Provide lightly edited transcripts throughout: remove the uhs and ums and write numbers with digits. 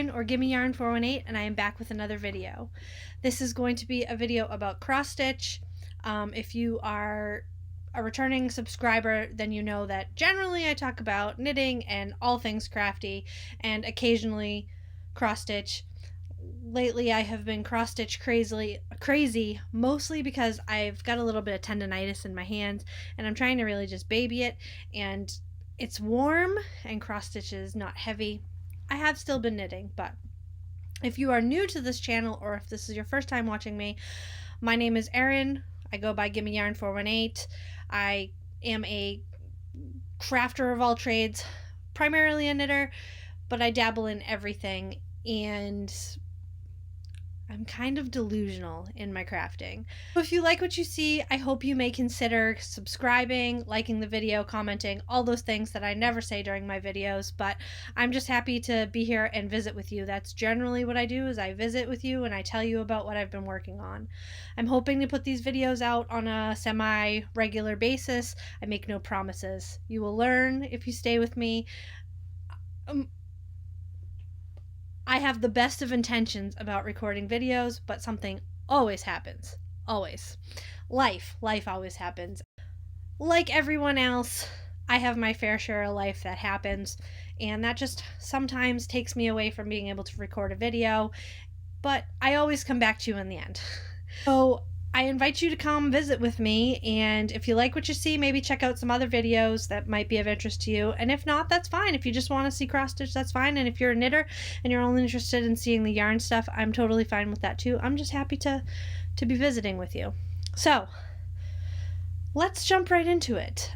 Erin or Gimme Yarn 418, and I am back with another video. This is going to be a video about cross stitch. If you are a returning subscriber, then you know that generally I talk about knitting and all things crafty and occasionally cross stitch. Lately I have been cross stitch crazy, mostly because I've got a little bit of tendonitis in my hands and I'm trying to really just baby it, and it's warm and cross stitch is not heavy. I have still been knitting, but if you are new to this channel or if this is your first time watching me, my name is Erin. I go by Gimme Yarn 418. I am a crafter of all trades, primarily a knitter, but I dabble in everything, and I'm kind of delusional in my crafting. So if you like what you see, I hope you may consider subscribing, liking the video, commenting, all those things that I never say during my videos, but I'm just happy to be here and visit with you. That's generally what I do, is I visit with you and I tell you about what I've been working on. I'm hoping to put these videos out on a semi-regular basis. I make no promises. You will learn if you stay with me. I have the best of intentions about recording videos, but something always happens. Always. Life always happens. Like everyone else, I have my fair share of life that happens, and that just sometimes takes me away from being able to record a video, but I always come back to you in the end. So I invite you to come visit with me, and if you like what you see, maybe check out some other videos that might be of interest to you, and if not, that's fine. If you just want to see cross stitch, that's fine, and if you're a knitter and you're only interested in seeing the yarn stuff, I'm totally fine with that too. I'm just happy to be visiting with you. So let's jump right into it.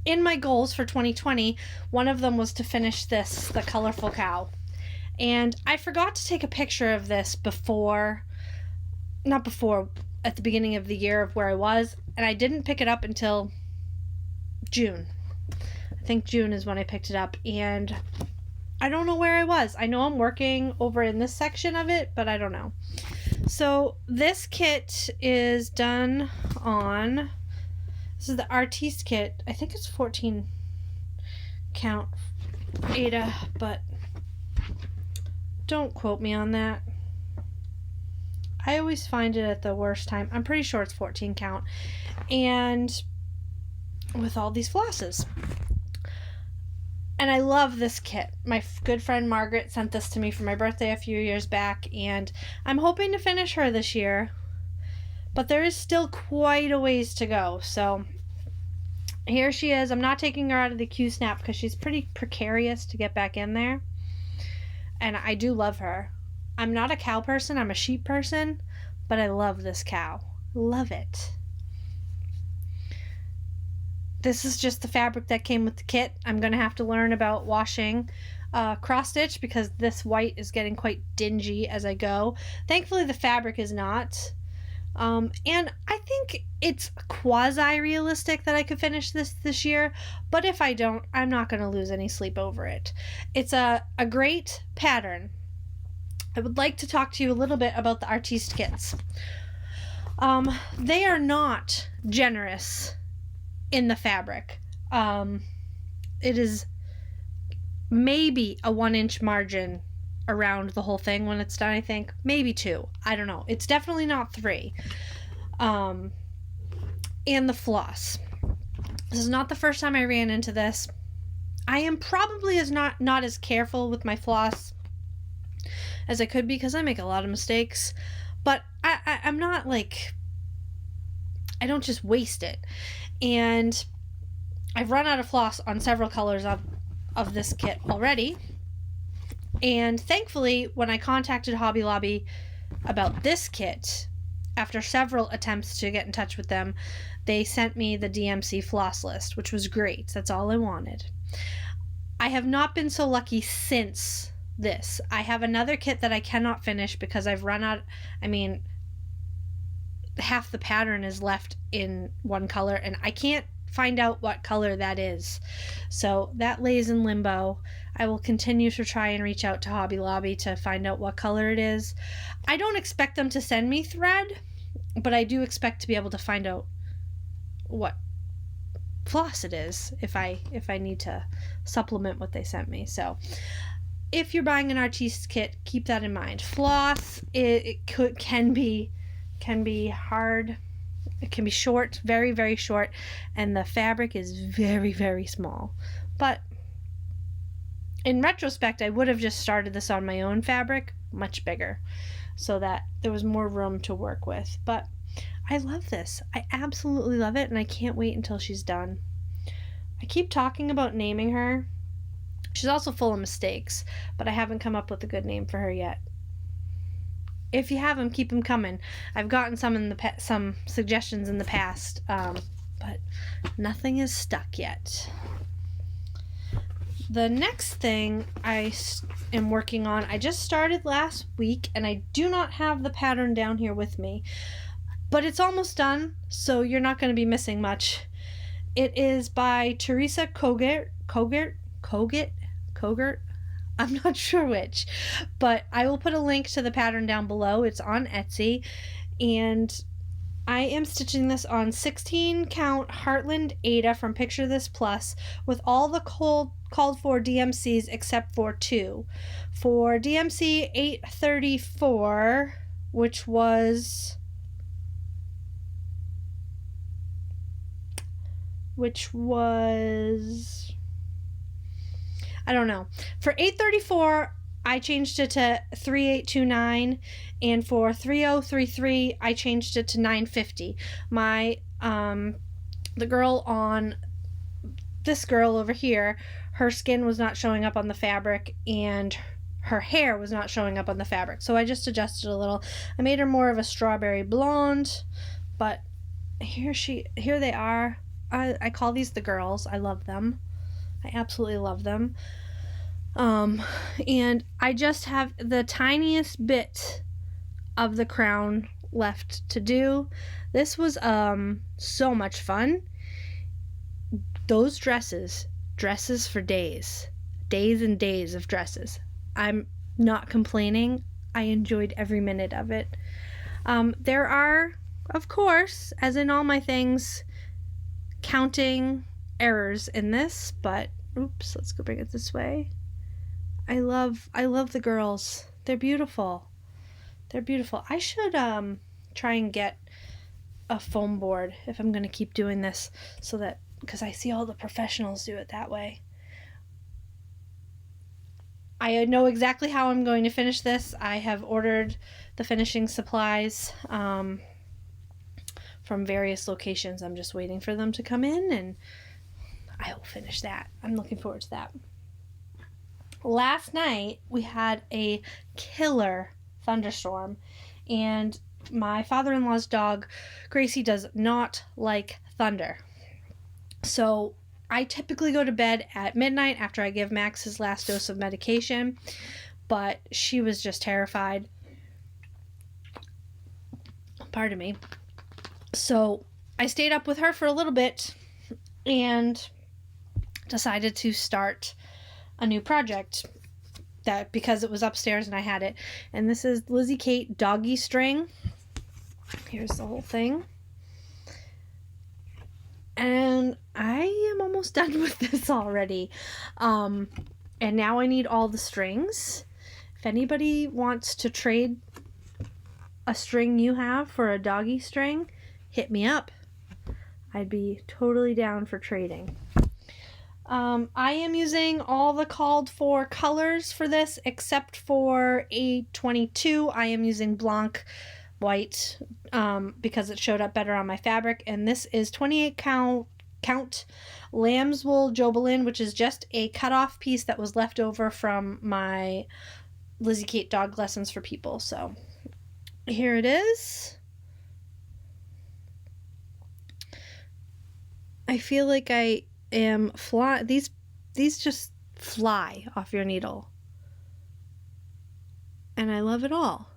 In my goals for 2020, one of them was to finish the colorful cow, and I forgot to take a picture of this at the beginning of the year of where I was, and I didn't pick it up until June. I think June is when I picked it up, and I don't know where I was. I know I'm working over in this section of it, but I don't know. So this kit is done on, this is the Artiste kit. I think it's 14 count Ada, but don't quote me on that. I always find it at the worst time. I'm pretty sure it's 14 count. And with all these flosses. And I love this kit. My good friend Margaret sent this to me for my birthday a few years back, and I'm hoping to finish her this year. But there is still quite a ways to go. So here she is. I'm not taking her out of the Q-snap because she's pretty precarious to get back in there. And I do love her. I'm not a cow person, I'm a sheep person, but I love this cow. Love it. This is just the fabric that came with the kit. I'm going to have to learn about washing cross stitch because this white is getting quite dingy as I go. Thankfully the fabric is not. And I think it's quasi-realistic that I could finish this year, but if I don't, I'm not going to lose any sleep over it. It's a great pattern. I would like to talk to you a little bit about the Artiste kits. They are not generous in the fabric. It is maybe a 1-inch margin around the whole thing when it's done, I think. Maybe 2. I don't know. It's definitely not 3. And the floss. This is not the first time I ran into this. I am probably not as careful with my floss as I could be because I make a lot of mistakes, but I'm not like, I don't just waste it. And I've run out of floss on several colors of this kit already, and thankfully when I contacted Hobby Lobby about this kit, after several attempts to get in touch with them, they sent me the DMC floss list, which was great. That's all I wanted. I have not been so lucky since this. I have another kit that I cannot finish because I've run out. I mean, half the pattern is left in one color and I can't find out what color that is. So that lays in limbo. I will continue to try and reach out to Hobby Lobby to find out what color it is. I don't expect them to send me thread, but I do expect to be able to find out what floss it is if I need to supplement what they sent me. So if you're buying an artiste kit, keep that in mind. Floss, can be hard. It can be short, very, very short, and the fabric is very, very small. But in retrospect, I would have just started this on my own fabric, much bigger, so that there was more room to work with. But I love this. I absolutely love it, and I can't wait until she's done. I keep talking about naming her. She's also full of mistakes, but I haven't come up with a good name for her yet. If you have them, keep them coming. I've gotten some suggestions in the past, but nothing is stuck yet. The next thing I am working on, I just started last week, and I do not have the pattern down here with me, but it's almost done, so you're not going to be missing much. It is by Teresa Kogert. I'm not sure which, but I will put a link to the pattern down below. It's on Etsy, and I am stitching this on 16 count Heartland Aida from Picture This Plus with all the called for DMCs except for 2. For DMC 834, which was I don't know. For 834, I changed it to 3829, and for 3033, I changed it to 950. The girl on this girl over here, her skin was not showing up on the fabric, and her hair was not showing up on the fabric. So I just adjusted a little. I made her more of a strawberry blonde, but here they are. I call these the girls. I love them. I absolutely love them. And I just have the tiniest bit of the crown left to do. This was so much fun. Those dresses for days and days of dresses. I'm not complaining. I enjoyed every minute of it. There are, of course, as in all my things, counting errors in this, but oops, let's go bring it this way. I love the girls. They're beautiful. I should try and get a foam board if I'm going to keep doing this, so that, because I see all the professionals do it that way. I know exactly how I'm going to finish this. I have ordered the finishing supplies from various locations. I'm just waiting for them to come in, and I will finish that. I'm looking forward to that. Last night, we had a killer thunderstorm, and my father-in-law's dog, Gracie, does not like thunder. So I typically go to bed at midnight after I give Max his last dose of medication, but she was just terrified. Pardon me. So I stayed up with her for a little bit and decided to start a new project, that because it was upstairs and I had it. And this is Lizzie Kate doggy string. Here's the whole thing. And I am almost done with this already. And now I need all the strings. If anybody wants to trade a string you have for a doggy string, hit me up. I'd be totally down for trading. I am using all the called for colors for this, except for A22. I am using Blanc white because it showed up better on my fabric. And this is 28 count lamb's wool Jobelin, which is just a cutoff piece that was left over from my Lizzie Kate dog lessons for people. So here it is. I feel like I am fly. These just fly off your needle, and I love it all.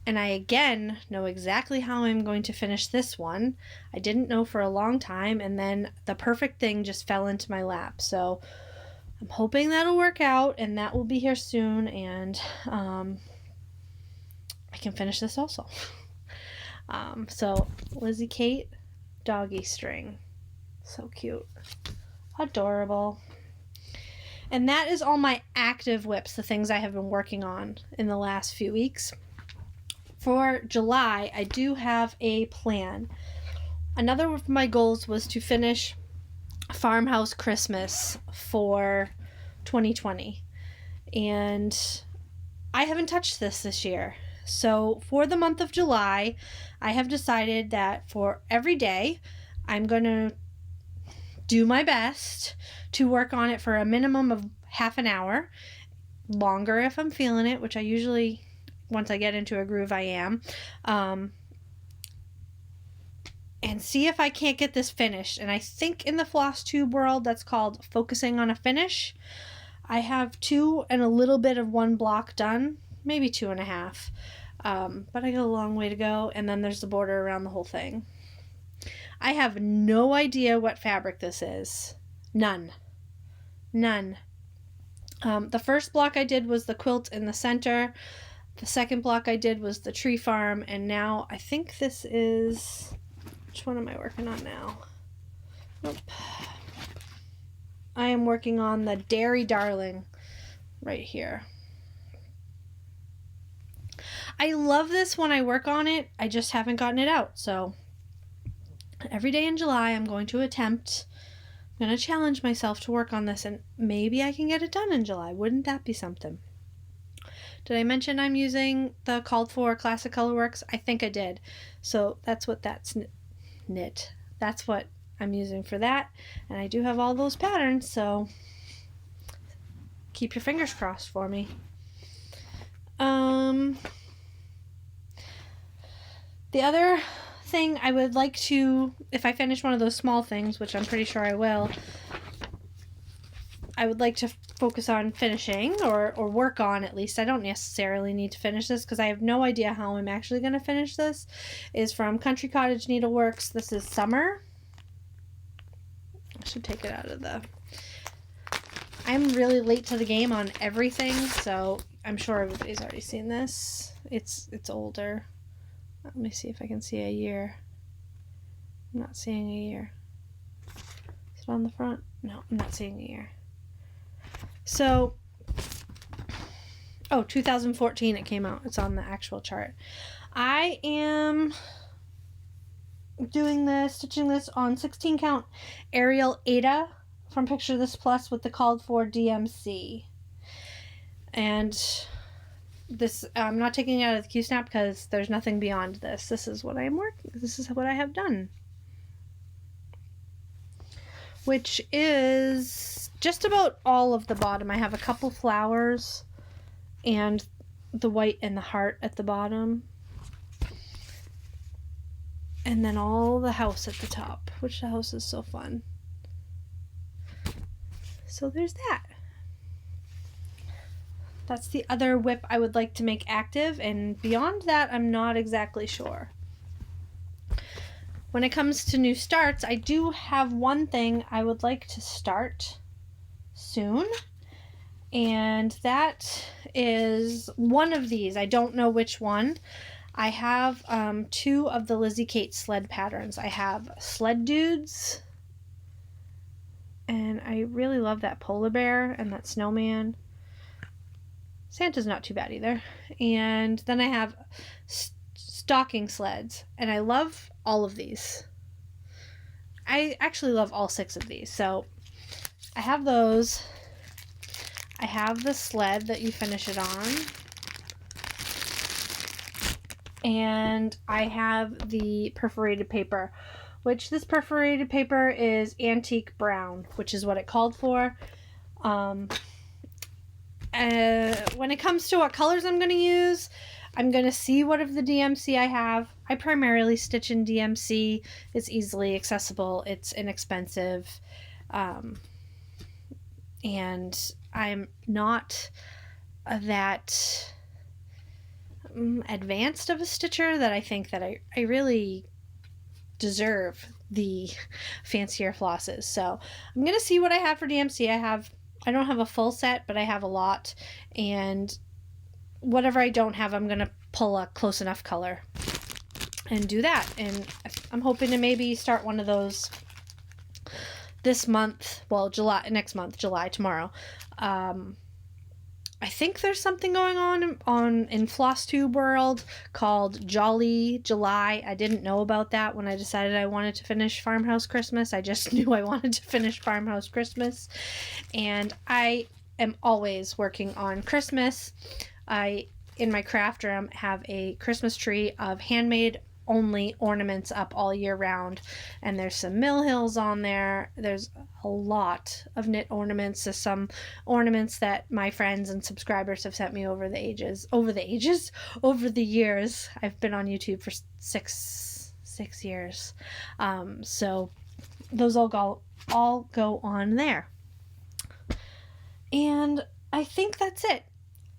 And I again know exactly how I'm going to finish this one. I didn't know for a long time, and then the perfect thing just fell into my lap. So I'm hoping that'll work out, and that will be here soon, and I can finish this also. So Lizzie Kate doggy string. So cute. Adorable. And that is all my active whips, the things I have been working on in the last few weeks. For July, I do have a plan. Another of my goals was to finish Farmhouse Christmas for 2020. And I haven't touched this year. So for the month of July, I have decided that for every day, I'm going to do my best to work on it for a minimum of half an hour. Longer if I'm feeling it, which I usually, once I get into a groove, I am. And see if I can't get this finished. And I think in the Flosstube world, that's called focusing on a finish. I have 2 and a little bit of 1 block done, maybe 2.5. But I got a long way to go, and then there's the border around the whole thing. I have no idea what fabric this is. None. The first block I did was the quilt in the center. The second block I did was the tree farm, and now I think this is... Which one am I working on now? Nope. I am working on the Dairy Darling right here. I love this when I work on it. I just haven't gotten it out. So every day in July, I'm going to challenge myself to work on this, and maybe I can get it done in July. Wouldn't that be something? Did I mention I'm using the called for Classic Colorworks? I think I did. So that's what that's knit. That's what I'm using for that. And I do have all those patterns, so keep your fingers crossed for me. The other thing I would like to, if I finish one of those small things, which I'm pretty sure I will, I would like to focus on finishing or work on at least. I don't necessarily need to finish this because I have no idea how I'm actually going to finish this. Is from Country Cottage Needleworks. This is Summer. I should take it out of the... I'm really late to the game on everything, so I'm sure everybody's already seen this. It's older. Let me see if I can see a year. I'm not seeing a year. Is it on the front? No, I'm not seeing a year. So, 2014 it came out. It's on the actual chart. I am stitching this on 16 count Ariel Ada from Picture This Plus with the called for DMC. And this, I'm not taking it out of the Q-snap because there's nothing beyond this. This is what this is what I have done. Which is just about all of the bottom. I have a couple flowers and the white and the heart at the bottom. And then all the house at the top, which the house is so fun. So there's that. That's the other whip I would like to make active, and beyond that, I'm not exactly sure. When it comes to new starts, I do have one thing I would like to start soon, and that is one of these. I don't know which one. I have 2 of the Lizzie Kate sled patterns. I have Sled Dudes, and I really love that polar bear and that snowman. Santa's not too bad either. And then I have stocking sleds, and I love all of these. I actually love all 6 of these. So I have those. I have the sled that you finish it on. And I have the perforated paper, which this perforated paper is antique brown, which is what it called for. When it comes to what colors I'm going to use, I'm going to see what of the DMC I have. I primarily stitch in DMC. It's easily accessible. It's inexpensive. And I'm not that advanced of a stitcher that I think that I really deserve the fancier flosses. So I'm going to see what I have for DMC. I don't have a full set, but I have a lot, and whatever I don't have, I'm going to pull a close enough color and do that. And I'm hoping to maybe start one of those this month, well, July, tomorrow. I think there's something going on in Flosstube world called Jolly July. I didn't know about that when I decided I wanted to finish Farmhouse Christmas. I just knew I wanted to finish Farmhouse Christmas. And I am always working on Christmas. In my craft room, have a Christmas tree of handmade only ornaments up all year round, and there's some Mill Hills on there. There's a lot of knit ornaments. There's some ornaments that my friends and subscribers have sent me over the years. I've been on YouTube for six years, so those all go on there. And I think that's it.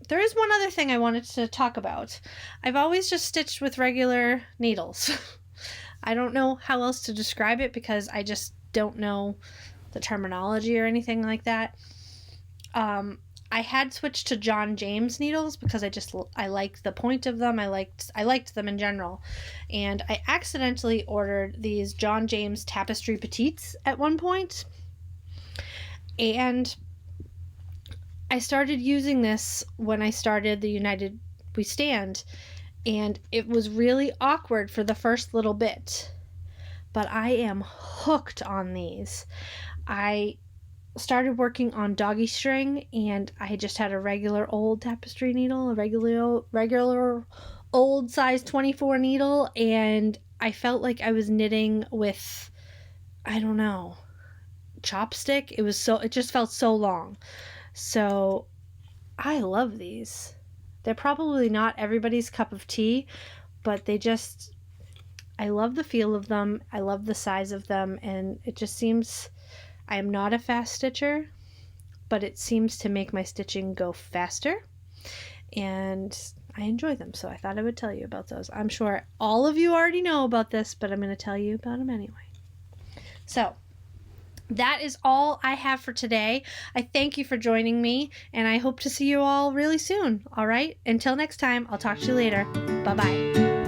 There is one other thing I wanted to talk about. I've always just stitched with regular needles. I don't know how else to describe it because I just don't know the terminology or anything like that. I had switched to John James needles because I liked the point of them. I liked them in general. And I accidentally ordered these John James Tapestry Petites at one point. And I started using this when I started the United We Stand, and it was really awkward for the first little bit, but I am hooked on these. I started working on doggy string, and I just had a regular old tapestry needle, a regular old size 24 needle, and I felt like I was knitting with, I don't know, chopstick. It just felt so long. So I love these. They're probably not everybody's cup of tea, but I love the feel of them. I love the size of them, and it just seems, I am not a fast stitcher, but it seems to make my stitching go faster, and I enjoy them. So I thought I would tell you about those. I'm sure all of you already know about this, but I'm going to tell you about them anyway. So that is all I have for today. I thank you for joining me, and I hope to see you all really soon. All right? Until next time, I'll talk to you later. Bye-bye.